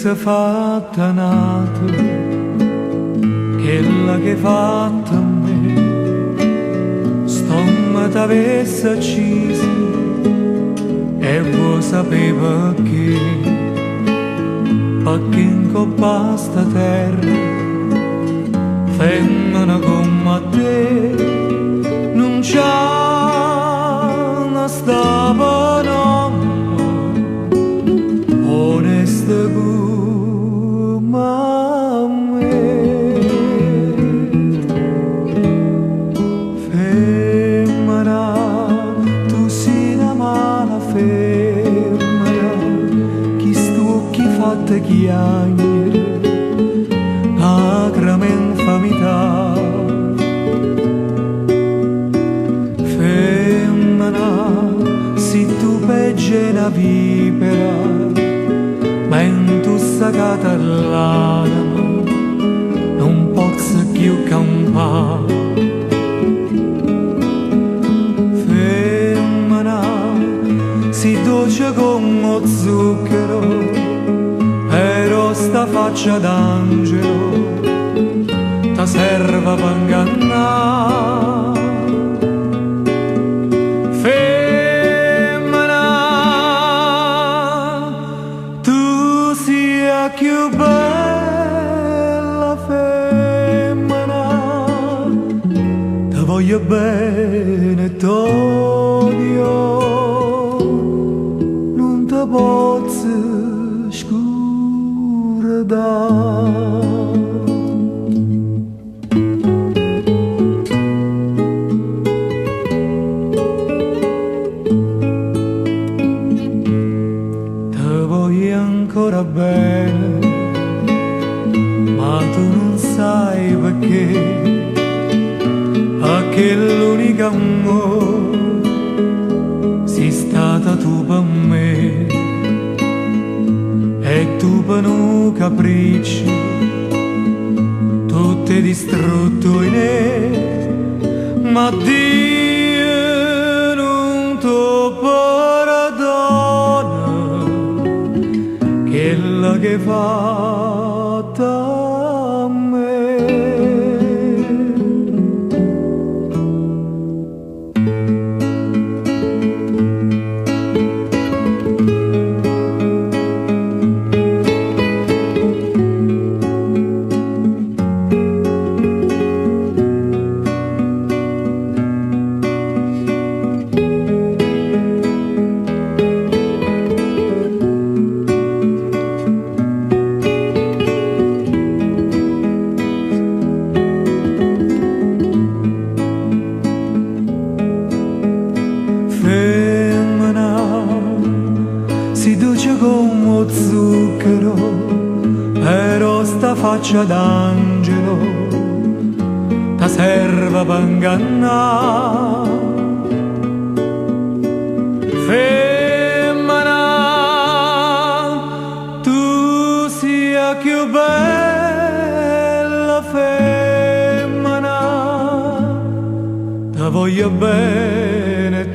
si è fatta nata, quella che hai fatto a me, stomma t'avesse uccisi e vuoi sapere perché in coppa sta terra, femmina come te, non c'è una stava nonna, onesta come me. Femmina, tu sei una mala femmina, chi stu chi fatta chiagnere, lacrime infamità. Si tu pegge una vipera, ma in tu sagata l'anima, non posso più campare. Femmina, si dolce come zucchero, però sta faccia d'angelo, ta serva per ingannare. Più bella femmina, ti voglio bene, t'odio, non ti posso scordare. Ancora bene, ma tu non sai perché l'unica amore sei stata tu per me e tu per un capriccio tutti distrutto in me, ma Dio non ti perdona quella che hai fatta a me. Si dolce come zucchero, però sta faccia d'angelo, ta serva per ingannare. Femmina, tu sia più bella femmina, ta voglio bene,